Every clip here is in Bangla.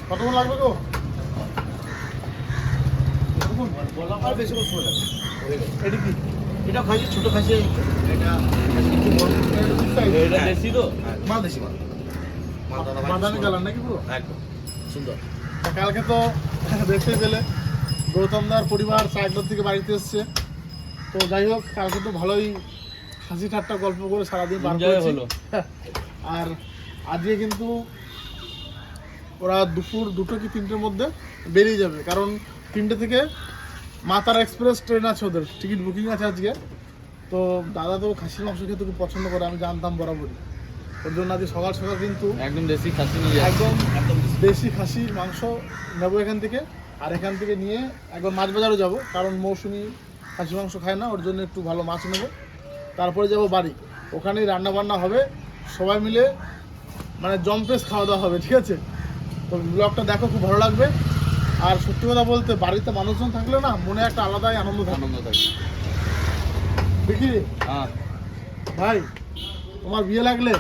কতক্ষণ লাগবে গো? আর বেশি কষ্ট হবে না। এটা কি? এটা খাসি, ছোট খাসি। এটা একটু বড়। এটা দেশি তো? মাল দেশি মাল। বাদামি কালার নাকি পুরো? একদম সুন্দর। তা কালকে তো দেখতেই পেলে গৌতমদার পরিবার চাকদার থেকে বাড়িতে এসছে। তো যাই হোক, কালকে তো ভালোই হাসি ঠাট্টা গল্প করে সারাদিন পার Enjoy করেছি। হলো। আর আজকে কিন্তু ওরা দুপুর 2টো কি 3টের মধ্যে বেরিয়ে যাবে, কারণ 3টে থেকে মাতারা এক্সপ্রেস ট্রেন আছে, ওদের টিকিট বুকিং আছে আজকে। তো দাদা তো খাসির মাংস খেতে খুব পছন্দ করে, আমি জানতাম বরাবরই। ওর জন্য আজকে সকাল সকাল কিন্তু একদম দেশি খাসি নিয়ে যাচ্ছি। একদম দেশি খাসির মাংস নেবো এখান থেকে। আর এখান থেকে নিয়ে একবার মাছ বাজারও যাব, কারণ মৌসুমি খাসি মাংস খায় না, ওর জন্য একটু ভালো মাছ নেবো। তারপরে যাব বাড়ি, ওখানেই রান্না বান্না হবে, সবাই মিলে মানে জম্পেস খাওয়া দাওয়া হবে, ঠিক আছে? তো ব্লগটা দেখো, খুব ভালো লাগবে। আর সত্যি কথা বলতে বাড়িতে মানুষজন থাকলে না মনে একটা আলাদাই আনন্দ থাকে। আনন্দ থাকে। দেখি হ্যাঁ, ভাই, তোমার বিয়ে লাগলে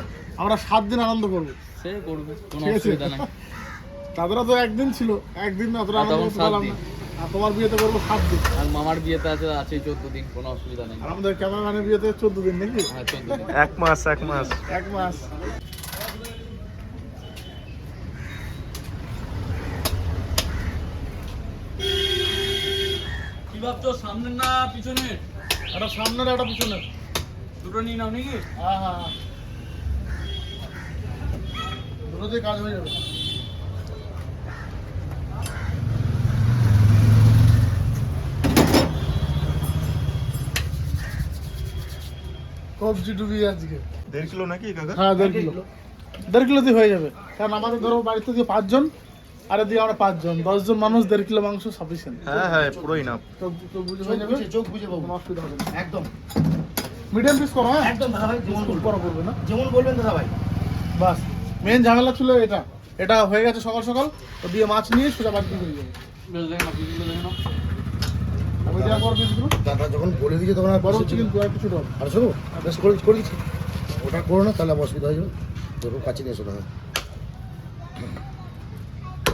আমরা 7 দিন আনন্দ করবো। সে করবে, কোনো ঠিক আছে। অসুবিধা নাই। তাদেরও তো একদিন ছিল, একদিন অতটা আনন্দ তখন করতে 7 পারলাম দিন। না। আর তোমার বিয়েতে করবো 7 দিন। আর মামার বিয়েতে আছে 14 দিন, কোনো অসুবিধা নেই। আর আমাদের ক্যামেরাম্যানের বিয়েতে 14 দিন নাকি? হ্যাঁ, 14 দিন। 1 মাস 1 মাস। 1 মাস। কি ভাবছো, সামনে না পিছনে? একটা সামনের একটা পিছনের। দুটো নিয়ে নাও নাকি? হ্যাঁ হ্যাঁ, দুটোতেই কাজ হয়ে যাবে। কবজি ডুবি আজকে। 1.5 কিলো নাকি কাকা? হ্যাঁ 1.5 কিলো, 1.5 কিলোতেই হয়ে যাবে। কারণ আমাদের ধরো বাড়িতে দিয়ে 5 জন, আর এদিকে আমরা 5 জন, 10 জন মানুষ, 1.5 কিলো মাংস সাফিসিয়েন্ট। হ্যাঁ হ্যাঁ, পুরোই না। তো বুঝে হয়ে যাবে, চোখ বুঝে পাবো। কোনো অসুবিধা হবে না। একদম মিডিয়াম পিস করো, হ্যাঁ একদম দাদা ভাই, যেমন খুব বলবেন। বড় করবে না। যেমন বলবেন দাদা ভাই। বাস মেন ঝামেলা ছিল এটা, এটা হয়ে গেছে সকাল সকাল। তো দিয়ে মাছ নিয়ে সোজা বাড়ি দিয়ে যাবে। বেশ, দেখে নাও, পিসগুলো দেখে নাও। আমি যা বড় পিসগুলো দাদা যখন বলে দিয়েছে তখন আর বড় বড় হচ্ছে কিন্তু আর কিছু হবে। আর শোনো, বেশ করে করে দিচ্ছি। ওটা করো না, তাহলে আমার অসুবিধা হয়ে যাবে। তোর কাছে নিয়ে এসো দাদা।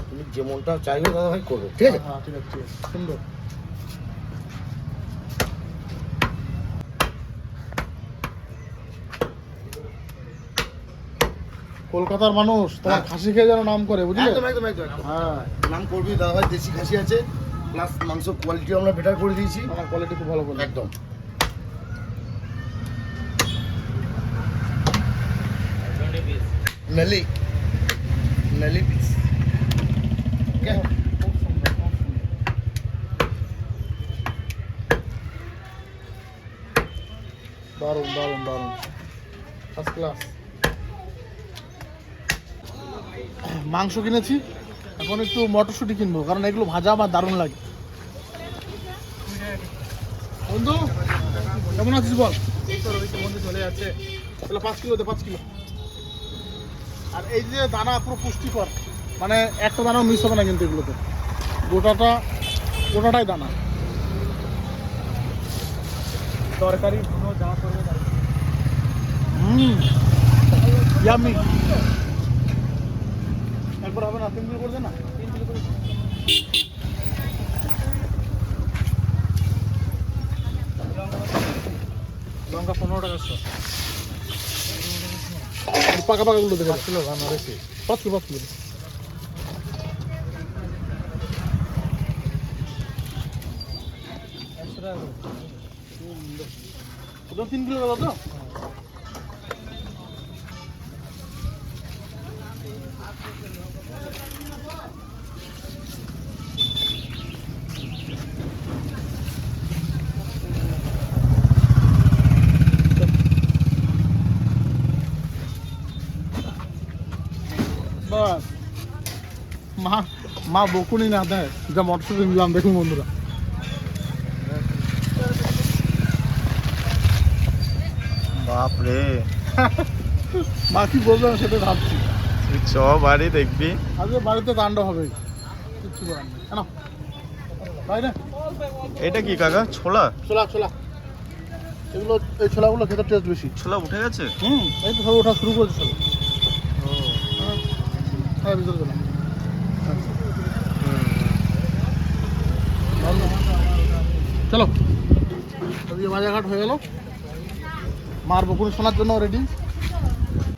তুমি যেমনটা চাইবে দাদা ভাই করবো, ঠিক আছে? হ্যাঁ ঠিক আছে, ঠিক আছে, সুন্দর। কলকাতার মানুষ তোমার হ্যাঁ। খাসি খেয়ে যেন নাম করে, বুঝলে? একদম একদম একদম একদম। হ্যাঁ, নাম করবি দাদা ভাই, দেশি খাসি আছে, প্লাস মাংস কোয়ালিটি আমরা বেটার করে দিয়েছি। আমার কোয়ালিটি খুব ভালো বলে। একদম নলি নলি পিস। খুব সুন্দর, খুব সুন্দর। দারুণ দারুণ দারুণ, ফার্স্ট ক্লাস। মাংস কিনেছি, এখন একটু মটরশুঁটি কিনবো, কারণ এগুলো ভাজা আমার দারুণ লাগে। বন্ধু কেমন আছিস বল? এই তো রয়েছে বন্ধু, চলে যাচ্ছে। তাহলে 5 কিলো দে, 5 কিলো। আর এই যে দানা পুরো পুষ্টিকর, মানে একটা দানাও মিস হবে না কিন্তু এগুলোতে, গোটাটাই দানা। তরকারি ধুনো যা করবে তাই। ইয়ামি। একবার হবে না, 3 কিলো করে দে না। 3 কিলো করে। লঙ্কা 15 টাকা শো। পাকা পাকা গুলো দেখে 5 কিলো রান্না হয়েছে। 5 কিলো 5 কিলো। ওটা 3 কিলো দাদা তো? বাস মা বকুনি না দেয় যা মটরশুঁটি নিলাম, দেখুন বন্ধুরা। বাপ রে, মা কি বলবে আমি সেটা ভাবছি। তুই চ বাড়ি দেখবি। আজকে বাড়িতে কাণ্ড হবে, কিচ্ছু করার নেই। কেন ভাই না, এটা কি কাকা? ছোলা? ছোলা ছোলা, এগুলো এই ছোলাগুলো খেতে টেস্ট বেশি। ছোলা উঠে গেছে? এই তো সব ওঠা শুরু করেছে সব। হ্যাঁ ভিতরে চলো। চলো ওদিকে বাজারঘাট হয়ে গেল, মার বকুনি শোনার জন্য রেডি।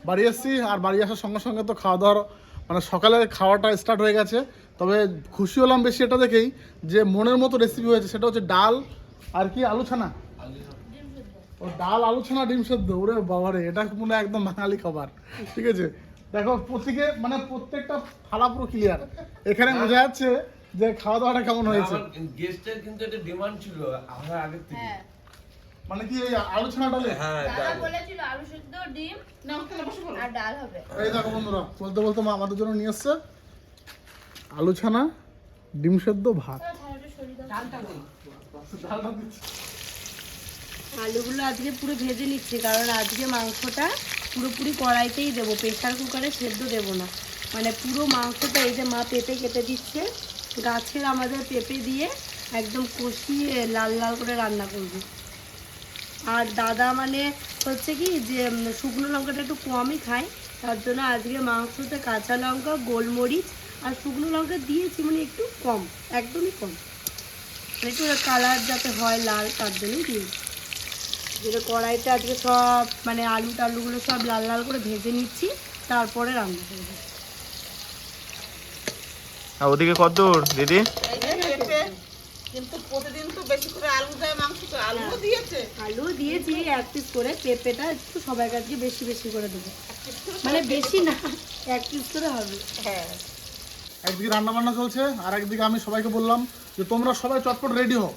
বাড়ি এসেছি, আর বাড়ি আসার সঙ্গে সঙ্গে তো খাওয়া দাওয়ার মানে সকালে খাওয়াটা স্টার্ট হয়ে গেছে। তবে খুশি হলাম বেশি এটা দেখেই যে মনের মতো রেসিপি হয়েছে, সেটা হচ্ছে ডাল আর কি আলু ছানা। ও ডাল আলু ছানা ডিম সেদ্ধ, ওরে বাবারে, এটা মনে হয় একদম বাঙালি খাবার। ঠিক আছে, দেখো প্রত্যেকে মানে প্রত্যেকটা থালা পুরো ক্লিয়ার। এখানে বোঝা যাচ্ছে যে খাওয়া দাওয়াটা কেমন হয়েছে। গেস্টের কিন্তু একটা ডিমান্ড ছিল আমরা আগে থেকে। মানে কি এই আলু ছানা ডালে? হ্যাঁ, দাদা বলেছিল আলু সেদ্ধ ডিম আর ডাল হবে। এই দেখো বন্ধুরা, বলতে বলতে মা আমাদের জন্য নিয়ে এসছে আলু ছানা ডিম সেদ্ধ ভাত। ডালটা দিচ্ছি। আলুগুলো আজকে পুরো ভেজে নিচ্ছি, কারণ আজকে মাংসটা পুরোপুরি কড়াইতেই দেবো, প্রেসার কুকারে সেদ্ধ দেবো না। মানে পুরো মাংসটা এই যে মা পেঁপে কেটে দিচ্ছে, গাছের আমাদের পেঁপে দিয়ে একদম কষিয়ে লাল লাল করে রান্না করবো। আর দাদা মানে হচ্ছে কি যে শুকনো লঙ্কাটা একটু কমই খায়, তার জন্য আজকে মাংসতে কাঁচা লঙ্কা গোলমরিচ আর শুকনো লঙ্কা দিয়েছি, মানে একটু কম, একদমই কম, মানে একটু কালার যাতে হয় লাল, তার জন্যই দিয়েছি। যেটা কড়াইতে আজকে সব মানে আলু টালুগুলো সব লাল লাল করে ভেজে নিচ্ছি, তারপরে রান্না করবো। আর ওদিকে কত দূর দিদি? কিন্তু প্রতিদিন তো বেশি করে আলু দেয় মাংস, তো আলুও দিয়েছে। আলু দিয়েছি 1 পিস করে, পেঁপেটা একটু সবাই কাছে বেশি বেশি করে দেবো, মানে বেশি না 1 পিস করে হবে। হ্যাঁ, একদিকে রান্না বান্না চলছে, আর একদিকে আমি সবাইকে বললাম যে তোমরা সবাই চটপট রেডি হও,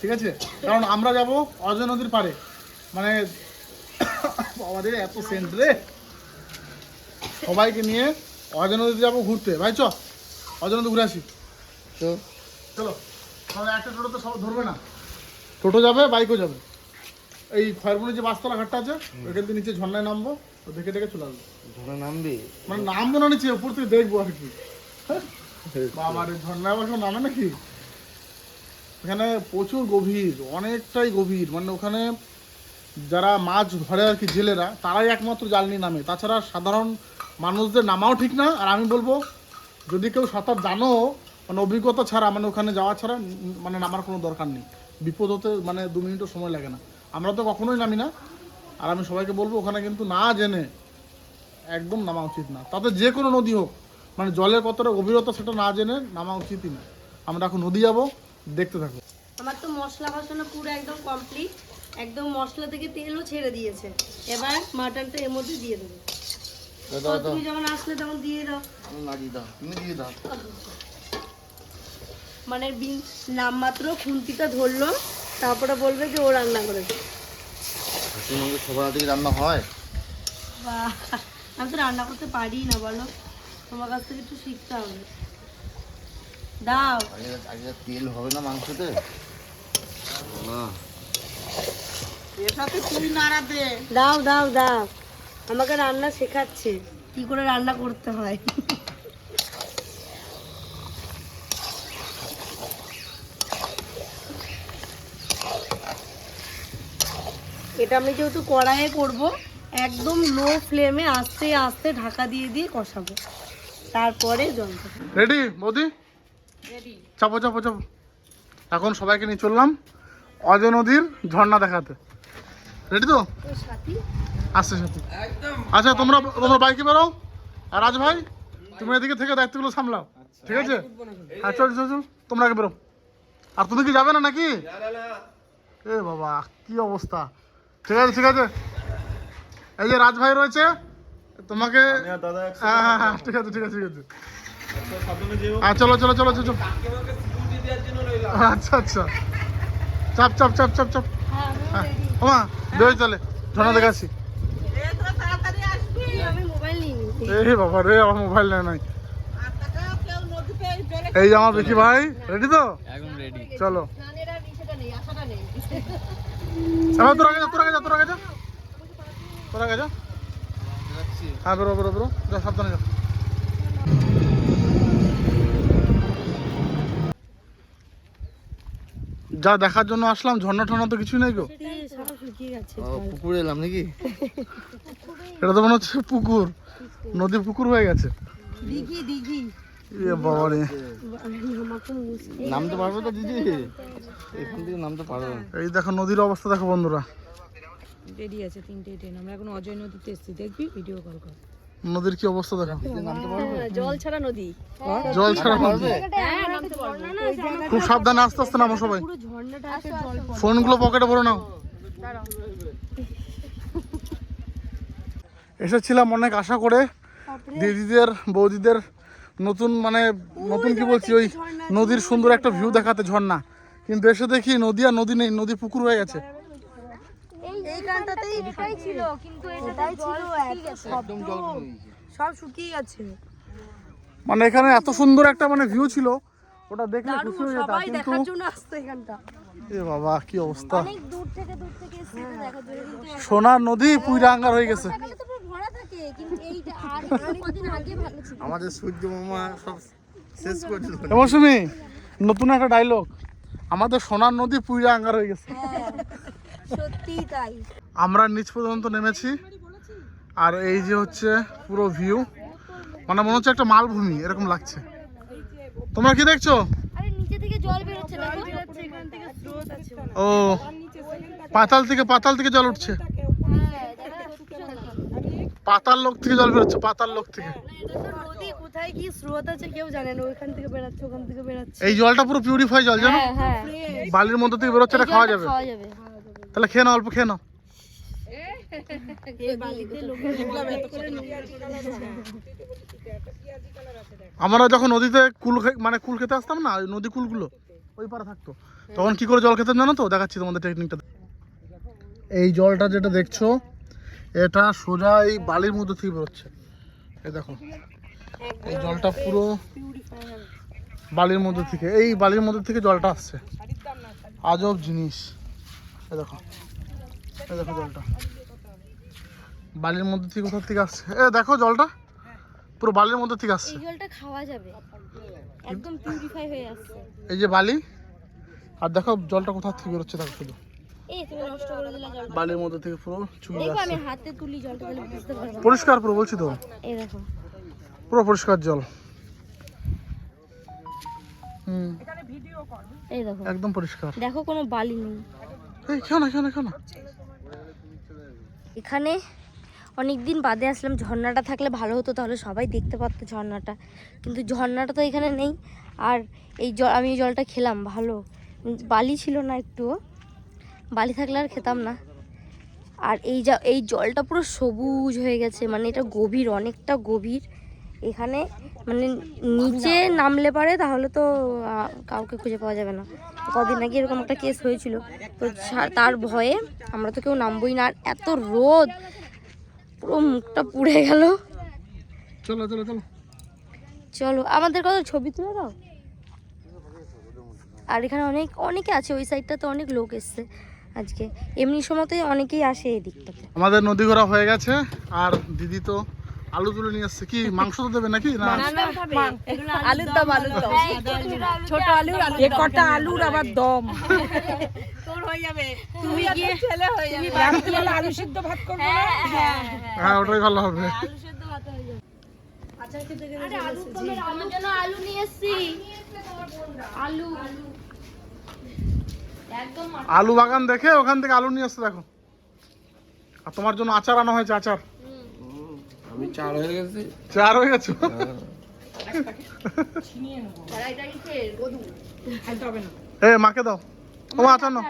ঠিক আছে? কারণ আমরা যাব অজয় নদীর পাড়ে, মানে আমাদের এত সেন্ট রে, সবাইকে নিয়ে অজয় নদীতে যাবো ঘুরতে। ভাই চ অজয় নদী ঘুরে আসি। তো চলো, সবাই একটা টোটোতে সব ধরবে না, টোটো যাবে বাইকও যাবে। এই খয়েরবুনি যে বাসতলা ঘাটটা আছে ওইখান থেকে নিচে ঝর্ণায় নামবো, তো দেখে দেখে চলে আসবো। ধরে নামবি? মানে নামবো না নিচে, উপর থেকে দেখবো আর কি। বাবার ঝর্ণায় আবার কেউ নামে নাকি? এখানে প্রচুর গভীর, অনেকটাই গভীর, মানে ওখানে যারা মাছ ধরে আর কি জেলেরা, তারাই একমাত্র জাল নিয়ে নামে, তাছাড়া সাধারণ মানুষদের নামাও ঠিক না। আর আমি বলবো যদি কেউ সাঁতার জানো, মানে অভিজ্ঞতা ছাড়া, মানে ওখানে যাওয়া ছাড়া মানে নামার কোনো দরকার নেই। বিপদ হতে মানে 2 মিনিটও সময় লাগে না। আমরা তো কখনোই নামি না, আর আমি সবাইকে বলবো ওখানে কিন্তু না জেনে একদম নামা উচিত না। তাতে যে কোনো নদী হোক, মানে জলের কতটা গভীরতা সেটা না জেনে নামা উচিতই না। আমরা এখন নদী যাবো, দেখতে থাকো। আমার তো মশলা কষানো পুরো একদম কমপ্লিট, একদম মশলা থেকে তেলও ছেড়ে দিয়েছে। এবার মাটনটা এর মধ্যে দিয়ে দেবো। তুমি যখন আসলে তখন দিয়ে দাও, আমি মারি দাও, তুমি দিয়ে দাও। মানে নামমাত্র খুন্তিটা ধরলো, তারপরে বলবে যে ও রান্না করেছে। খাসির মাংস সবার থেকে রান্না হয়? বা আমি তো রান্না করতে পারি না, বলো, তোমার কাছ থেকে একটু শিখতে হবে। দাও, আগে তেল হবে না মাংসতে? না, এর সাথে তুই নাড়া দে। দাও দাও দাও, আমাকে রান্না শেখাচ্ছে কি করে রান্না করতে হয়। এটা আমি যেহেতু কড়াইয়ে করব, একদম লো ফ্লেমে আস্তে আস্তে ঢাকা দিয়ে দিয়ে কষাবো, তারপরে জল দেবো। রেডি বৌদি? চাপো চাপো চাপো। এখন সবাইকে নিয়ে চললাম অজয় নদীর ঝর্ণা দেখাতে। রেডি তো? সাথী আসছে সাথী। আচ্ছা তোমরা তোমরা বাইকে বেরো, আর রাজ ভাই তুমি এদিকে থেকে দায়িত্বগুলো সামলাও, ঠিক আছে? হ্যাঁ চল চল চল, তোমরা আগে বেরো। আর তুমি কি যাবে না নাকি? এ বাবা কি অবস্থা। ঠিক আছে ঠিক আছে, এই যে রাজ ভাই রয়েছে তোমাকে। হ্যাঁ হ্যাঁ হ্যাঁ ঠিক আছে ঠিক আছে ঠিক আছে। হ্যাঁ চলো চলো চলো চলো। আচ্ছা আচ্ছা, চাপ চাপ চাপ চাপ চাপ। হ্যাঁ ওমা বেরোই তাহলে, ঝর্ণা দেখে আসি। তাড়াতাড়ি আসবি। আমি মোবাইল নিয়ে নিই। এই বাবা রে, আমার মোবাইল নেয় নাই। আর টাকা কেউ নদীতে জলে এই যে আমার বিকি ভাই, রেডি তো? একদম রেডি। চলো। স্নানের আর ইসেটা নেই, আশাটা নেই। এবার তোরা আগে যা, তোরা আগে যা, তোরা আগে যা, তোরা আগে যা। হ্যাঁ বেরো বেরো বেরো, যা সাবধানে যা। যা দেখার জন্য আসলাম, ঝর্ণা টর্ণা তো কিছুই নেই গো। সব শুকিয়ে গেছে। পুকুরে এলাম নাকি? এটা তো মনে হচ্ছে পুকুর, নদী পুকুর হয়ে গেছে। দিঘি দিঘি এ বাবা রে, নামতে পারবো তো দিদি? এখান থেকে নামতে পারবো। এই দেখো নদীর অবস্থা দেখো বন্ধুরা। দেরি আছে 3টে ট্রেন, আমরা এখন অজয় নদীতে এসেছি, দেখবি ভিডিও কল কর। নদীর কি অবস্থা দেখো, জল ছাড়া নদী, জল ছাড়া নদী। খুব সাবধানে আস্তে আস্তে নামো সবাই, পুরো ঝর্ণা টাইপের জল পড়ে। ফোনগুলো পকেটে ভরে নাও। এসেছিলাম অনেক আশা করে দিদিদের বৌদিদের নতুন মানে নতুন কি বলছি ওই নদীর সুন্দর একটা ভিউ দেখাতে, ঝর্ণা, কিন্তু এসে দেখি নদী আর নদী নেই, নদী পুকুর হয়ে গেছে। এই গানটাতেই এটাই ছিল, কিন্তু এটাই ছিল একদম জল সব শুকিয়ে গেছে। মানে এখানে এত সুন্দর একটা মানে ভিউ ছিল, ওটা দেখলে খুশি হয়ে যেতাম, সবাই কিন্তু দেখার জন্য আসতো এখানটা। এ বাবা কি অবস্থা, অনেক দূর থেকে এসে দেখা যায়, কিন্তু সোনার নদী পুইরা আঙ্গার হয়ে গেছে। এখানে তো পুরো ভরা থাকে, কিন্তু এইটা আর কদিন আগে ভালো ছিল। আমাদের সূর্য মামা সব শেষ করে দিল। মৌসুমী নতুন একটা ডায়লগ, আমাদের সোনার নদী পুইরা আঙ্গার হয়ে গেছে। সত্যিই তাই। আমরা নিচ পর্যন্ত নেমেছি, আর এই যে হচ্ছে পুরো ভিউ, মানে মনে হচ্ছে একটা মালভূমি এরকম লাগছে। তোমরা কি দেখছো? আরে নিচে থেকে জল বের হচ্ছে, দেখো এখান থেকে স্রোত আছে। ও পাতাল থেকে জল উঠছে, পাতাল লোক থেকে জল বেরোচ্ছে, পাতাল লোক থেকে। এটা তো নদী, কোথায় কি স্রোত আছে কেউ জানে না, ওইখান থেকে বেরাচ্ছে ওখান থেকে বেরাচ্ছে। এই জলটা পুরো পিউরিফাই জল, জানো? হ্যাঁ বালির মধ্যে থেকে বেরোচ্ছে, এটা খাওয়া যাবে। খাওয়া যাবে। তাহলে খেয়ে নাও, অল্প খেয়ে নাও। এই বালিতে লোকে আমরা যখন নদীতে মানে কুল খেতে আসতাম না, ওই নদী কুলগুলো ওই পারে থাকতো, তখন কি করে জল খেতাম জানো তো? দেখাচ্ছি তোমাদের টেকনিকটা। এই জলটা যেটা দেখছো, এটা সোজা এই বালির মধ্যে থেকে বেরোচ্ছে। এই দেখো, এই জলটা পুরো বালির মধ্যে থেকে, এই বালির মধ্যে থেকে জলটা আসছে। আজব জিনিস। এই দেখো, এই দেখো জলটা বালির মধ্যে থেকে কোথা থেকে আসছে। এ দেখো জলটা পুরো বালির মধ্যে থেকে আসছে। এই জলটা খাওয়া যাবে, একদম পিউরিফাই হয়ে আসছে। এই যে বালি, আর দেখো জলটা কোথা থেকে বেরোচ্ছে, দেখো শুধু এই তুমি নষ্ট করে দিলা জলটা। বালির মধ্যে থেকে পুরো চুয়ে দেখো আমি আসছে। হাতে তুলি জলটা, তাহলে বুঝতে পারবে। পরিষ্কার পুরো, বলছি তো, এই দেখো পুরো পরিষ্কার জল। এই দেখো একদম পরিষ্কার। দেখো কোনো বালি নেই। এই খেও না, খেও না, খেও না। এখানে অনেক দিন বাদে আসলাম, ঝর্ণাটা থাকলে ভালো হতো, তাহলে সবাই দেখতে পারতো ঝর্ণাটা, কিন্তু ঝর্ণাটা তো এখানে নেই। আর এই জল, আমি এই জলটা খেলাম, ভালো, বালি ছিল না, একটুও বালি থাকলে আর খেতাম না। আর এই জলটা পুরো সবুজ হয়ে গেছে, মানে এটা গভীর, অনেকটা গভীর। এখানে মানে নিচে নামলে পারে তাহলে তো কাউকে খুঁজে পাওয়া যাবে না। কদিন আগে এরকম একটা কেস হয়েছিল, তো তার ভয়ে আমরা তো কেউ নামবোই না। আর এত রোদ, পুরো মুখটা পুড়ে গেল। চলো চলো চলো চলো আমাদের কত ছবি তুলে দাও। আর এখানে অনেকে আছে, ওই সাইডটাতে অনেক লোক এসছে আজকে, এমনি সময়তে অনেকেই আসে এই দিকটাতে। আমাদের নদী ঘোরা হয়ে গেছে, আর দিদি তো আলু তুলে নিয়ে আসছে। কি মাংস তো দেবে নাকি? না আলুর দম, আলুর দম, ছোট আলুর আলু, কটা আলুর আবার দম। তোর হয়ে যাবে, তুমি গিয়ে ছেলে হয়ে যাবে। রাত্রিবেলা আলু সিদ্ধ ভাত করবো না? হ্যাঁ, ওটাই ভালো হবে। আলু সেদ্ধ ভাতে হয়ে যাবে। আচ্ছা খেতে গেলে আমার জন্য আলু নিয়ে এসেছি, আলু একদম আলু বাগান দেখে ওখান থেকে আলু নিয়ে আসছে দেখো। আর তোমার জন্য আচার আনা হয়েছে, আচার। আমি চার হয়ে গেছি। চার হয়ে গেছো? এ মাকে দাও, তোমার আচার নাও।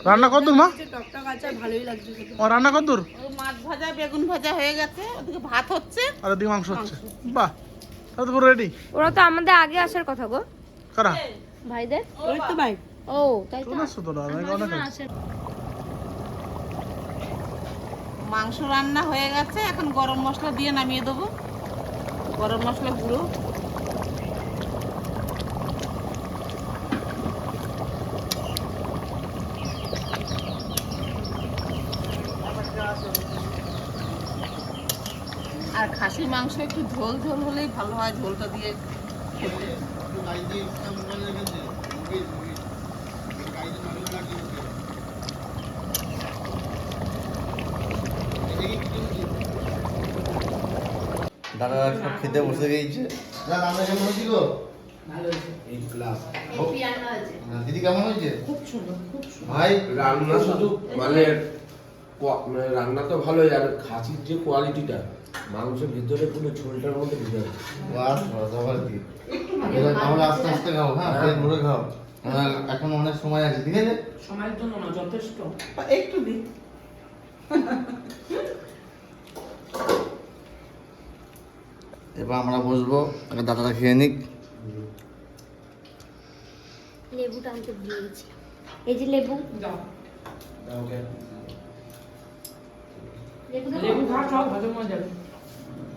রান্না কত দূর মা? ও রান্না কত দূর? মাছ ভাজা, বেগুন ভাজা হয়ে গেছে, ওদিকে ভাত হচ্ছে, আর এদিকে মাংস হচ্ছে। বাহ, তাহলে তো পুরো রেডি। ওরা তো আমাদের আগে আসার কথা গো, কারা? ভাইদের। ওই তো ভাই। ও তাই তো। চলে আসছো তোরা, অনেক মাংস রান্না হয়ে গেছে, এখন গরম মশলা দিয়ে নামিয়ে দেবো, গরম মশলা গুঁড়ো। আর খাসির মাংস একটু ঝোল ঝোল হলেই ভালো হয়, ঝোলটা দিয়ে খেতে। দাদা সব খেতে বসে গেছে। না রান্না কেমন হয়েছিল? এই ক্লাস দিদি কেমন হয়েছে? ভাই রান্না শুধু মানে মানে রান্না তো ভালোই, আর খাসির যে কোয়ালিটিটা, মাংসের ভিতরে পুরো ঝোলটার মধ্যে ঢুকে গেছে। বাস সবার কি এবার তাহলে আস্তে আস্তে খাও, হ্যাঁ পেট ভরে খাও, এখন অনেক সময় আছে, ঠিক আছে? সময়ের জন্য না, যথেষ্ট। একটু দিই। এবার আমরা বসবো, আগে দাদাটা খেয়ে নিক। লেবুটা আনতে ভুলে গেছি। এই যে লেবু, দাও। লেবু দেবো? লেবু খা, সব হজম হয়ে যাবে।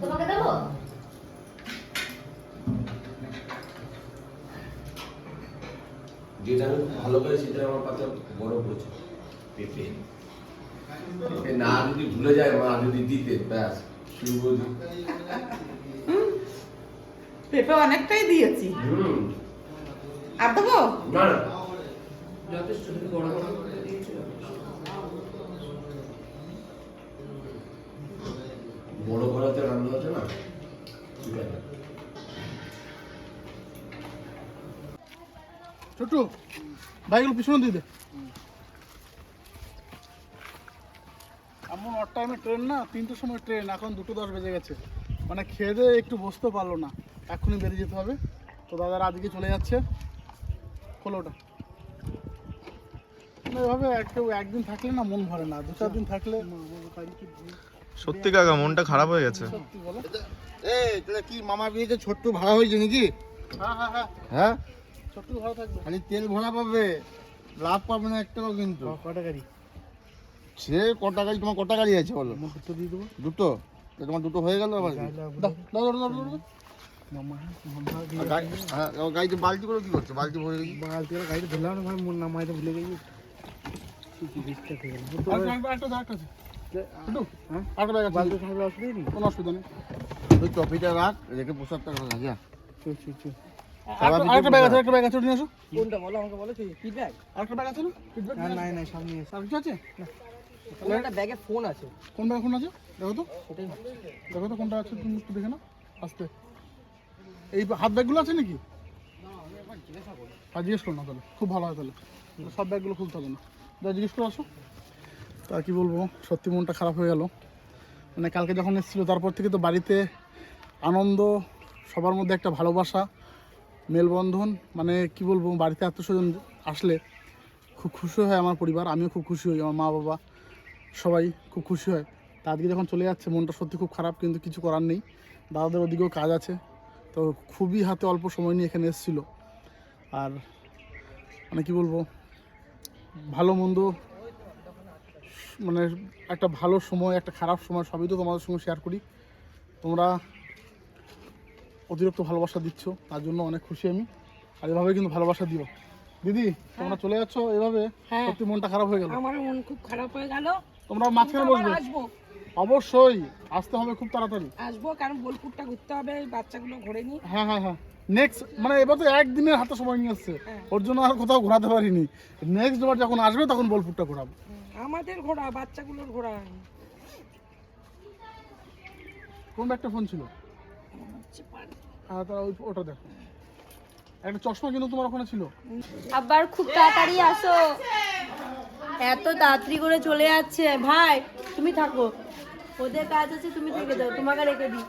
তোমাকে দেবো? যেটা আমি খুব ভালো পাই সেটা আমার পাতে বড় পড়ছে, পেঁপে। পেঁপে না যদি ভুলে যায় মা যদি দিতে, ব্যাস শুভ। পেঁপে অনেকটাই দিয়েছি। আর দেবো? না না, যথেষ্ট, তুমি বড় বড় করে দিয়েছো। বড় করাতে রান্না হচ্ছে না, ঠিক আছে। ছোট্টু ভাইগুলো পিছনে দিয়ে দে। এমন অড টাইমে ট্রেন না, 3টের সময় ট্রেন, এখন 2:10 বেজে গেছে, মানে খেয়ে দিয়ে একটু বসতে পারলো না, এখনই বেরিয়ে যেতে হবে। তো দাদারা আজকে চলে যাচ্ছে। খোলো ওটা। মানে এভাবে কেউ একদিন থাকলে না মন ভরে না, 2-4 দিন থাকলে সত্যি কাকা মনটা খারাপ হয়ে গেছে। সত্যি বলো। এই তাহলে কি মামা বিয়েতে ছোট্ট ভাড়া হয়েছে নাকি? হ্যাঁ হ্যাঁ হ্যাঁ, হ্যাঁ, ছোট্টু ভালো থাকবে। খালি তেল ভরা পাবে, লাভ পাবে না একটাও কিন্তু। কটা গাড়ি? সে কটা গাড়ি, তোমার কটা গাড়ি আছে বলো? দুটো দিয়ে দেবো। দুটো? তো তোমার দুটো হয়ে গেল আবার? দাও দাও দাও দাও দাও। মামা মামা হ্যাঁ, গাড়িতে বালতি করে কি করছো? বালতি ভরে গেছি। বালতি করে গাড়ি ধরলাম না ভাই, মন নামাইতে ভুলে গেছি। কোনো অসুবিধা নেই। ওই টপিটা রাখ, রেখে পোশাকটা রাখ, যা। আরেকটা ব্যাগ আছে, একটা ব্যাগ আছে, ওটা নিয়ে আসো। কোনটা বলো আমাকে, বলো কি কি ব্যাগ? আরেকটা ব্যাগ আছে না? নাই নাই, সামনে আছে। আর কিছু আছে? তাহলে একটা ব্যাগে ফোন আছে। কোন ব্যাগ ফোন আছে? দেখো তো, দেখো তো কোনটা আছে, তুমি একটু দেখে নাও আস্তে। এই হাত ব্যাগগুলো আছে নাকি? আর জিজ্ঞেস করো না, তাহলে খুব ভালো হয়। তাহলে সব ব্যাগগুলো খুলতে হবে না, যা জিজ্ঞেস করে আসো। তা কি বলবো, সত্যি মনটা খারাপ হয়ে গেল। মানে কালকে যখন এসেছিলো তারপর থেকে তো বাড়িতে আনন্দ, সবার মধ্যে একটা ভালোবাসা, মেলবন্ধন, মানে কি বলবো, বাড়িতে আত্মীয়স্বজন আসলে খুব খুশি হয় আমার পরিবার, আমিও খুব খুশি হই, আমার মা বাবা সবাই খুব খুশি হয়। তা আজকে যখন চলে যাচ্ছে মনটা সত্যি খুব খারাপ, কিন্তু কিছু করার নেই। দাদাদের ওদিকেও কাজ আছে, তো খুবই হাতে অল্প সময় নিয়ে এখানে এসেছিলো। আর মানে কি বলবো, ভালো মন্দ, মানে একটা ভালো সময়, একটা খারাপ সময়, সবই তো তোমাদের সঙ্গে শেয়ার করি। তোমরা অতিরিক্ত ভালোবাসা দিচ্ছ, তার জন্য অনেক খুশি আমি। আর এভাবে কিন্তু ভালোবাসা দিও। দিদি, তোমরা চলে যাচ্ছ এভাবে, সত্যি মনটা খারাপ হয়ে গেল। আমার মন খুব খারাপ হয়ে গেল। তোমরা মাঝখানে বসবে? আসবো, অবশ্যই আসতে হবে খুব তাড়াতাড়ি। আসবো, কারণ বোলপুরটা ঘুরতে হবে, এই বাচ্চাগুলো ঘুরে নি। হ্যাঁ হ্যাঁ হ্যাঁ, নেক্সট মানে এবার তো একদিনের হাতে সময় নিয়ে আসছে, ওর জন্য আর কোথাও ঘোরাতে পারিনি। নেক্সট বার যখন আসবে তখন বোলপুরটা ঘোরাবো। আমাদের ঘোরা, বাচ্চাগুলোর ঘোরা। কোন একটা ফোন ছিল? হ্যাঁ, তারা ওটা দেখো। একটা চশমা কিন্তু তোমার ওখানে ছিল। আবার খুব তাড়াতাড়ি আসো। এত তাড়াতাড়ি করে চলে যাচ্ছে। ভাই তুমি থাকো, ওদের কাজ আছে, তুমি থেকে যাও, তোমাকে রেখে দিই।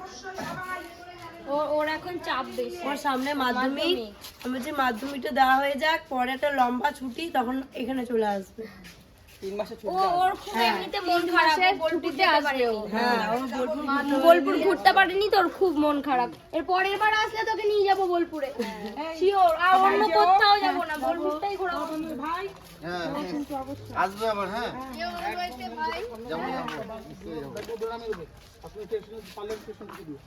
ওর এখন চাপ বেশি। আমার সামনে মাধ্যমিক, আমার যে মাধ্যমিকটা দেওয়া হয়ে যাক, পরে একটা লম্বা ছুটি, তখন এখানে চলে আসবে। 3 মাসে ওর খুব এমনিতে মন খারাপ, ছুটিতে আসবে ও। হ্যাঁ, বোলপুর ঘুরতে পারেনি, তোর খুব মন খারাপ। এর পরের বার আসলে তোকে নিয়ে যাবো বোলপুরে, শিওর। আর অন্য কোথাও যাবো না, বোলপুরটাই ঘোরাবো। ভাই হ্যাঁ, আসবে আবার। হ্যাঁ, যাবো যাবো। আপনি স্টেশনে পারলে স্টেশন থেকে দিও।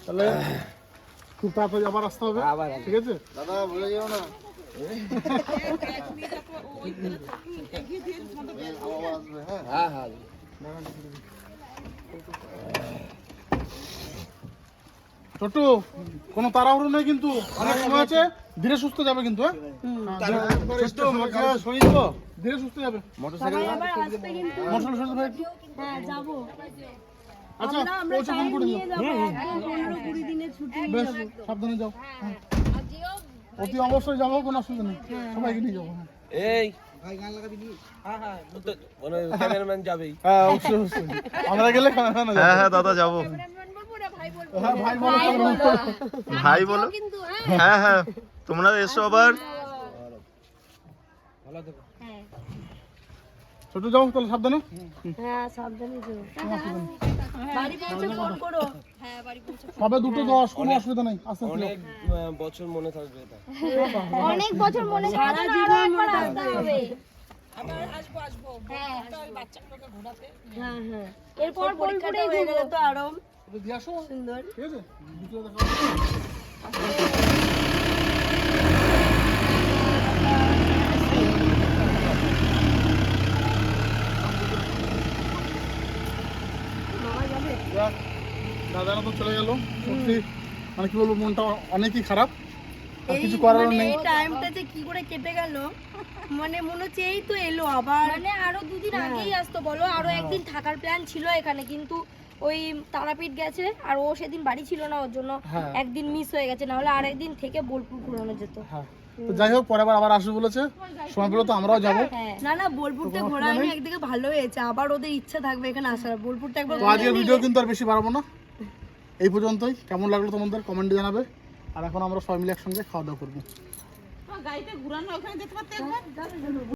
তাহলে খুব তাড়াতাড়ি আবার আসতে হবে, ঠিক আছে? দাদা ভুলে যেও না। আবার আসবে। হ্যাঁ হ্যাঁ হ্যাঁ, ছোট্টু, কোনো তাড়াহুড়ো নেই কিন্তু, অনেক সময় আছে, ধীরে সুস্থ যাবে কিন্তু। হ্যাঁ, ছোট্ট, শরীর তো ধীরে সুস্থ যাবে। সবাই আবার আসবে কিন্তু। মোটরসাইকেল সরতে ভাই একটু। হ্যাঁ যাবো। আচ্ছা আমরা পৌঁছে ফোন টাইম করে নিয়ে দিও। যাবো, একদম 15-20 দিনের ছুটি নিয়ে বেশ যাবো। সাবধানে যাও। হ্যাঁ। অতি অবশ্যই যাবো, কোনো অসুবিধা নেই, সবাইকে নিয়ে যাবো। হ্যাঁ এই ভাই গান লাগাবি নি? মানে ক্যামেরাম্যান যাবেই। হ্যাঁ অবশ্যই অবশ্যই আমরা গেলে খানা খানা যাবো। হ্যাঁ হ্যাঁ দাদা যাবো। হ্যাঁ ভাই বলো ভাই বলো। হ্যাঁ হ্যাঁ তোমরা এসো আবার। ছোট যাও তাহলে সাবধানে। হ্যাঁ সাবধানে যাও। বাড়ি পৌঁছে ফোন করো। সবে 2:10, কোনো অসুবিধা নেই, আস্তে আস্তে অনেক বছর মনে থাকবে এটা। অনেক বছর মনে সারা থাকবে, জীবন আরো মনে একবার থাকবে। আসতে হবে। হ্যাঁ হ্যাঁ হ্যাঁ এরপর পরীক্ষাটা বোলপুরে হয়ে গেলে তো আরো এটা দিয়ে আসো, সুন্দর। ঠিক আছে? দ্বিতীয় দেখা হবে। যাক, দাদারা তো চলে গেল, সত্যি মানে কি বলবো, মনটা অনেকই খারাপ, আর কিছু করার নেই। এই টাইমটা যে কি করে কেটে গেল, মানে মনে হচ্ছে এই তো এলো আবার। মানে আরো দুদিন আগেই আসতো বলো, আরো একদিন থাকার প্ল্যান ছিল এখানে, কিন্তু ওই তারাপীঠ গেছে আর ও সেদিন বাড়ি ছিল না, ওর জন্য হ্যাঁ। একদিন মিস হয়ে গেছে, না হলে আর একদিন থেকে বোলপুর ঘোরানো যেত। হ্যাঁ, তো যাই হোক পরে আবার আসবে বলেছে, সময় পেলে তো আমরাও যাবো। হ্যাঁ না না বোলপুরটা ঘোরা হয়নি, একদিকে ভালো হয়েছে, আবার ওদের ইচ্ছা থাকবে এখানে আসার। বোলপুরটা একবার তো আজকের ভিডিও কিন্তু আর বেশি বাড়াবো না, এই পর্যন্তই। কেমন লাগলো তোমাদের কমেন্টে জানাবে। আর এখন আমরা সবাই মিলে একসঙ্গে খাওয়া দাওয়া করবো।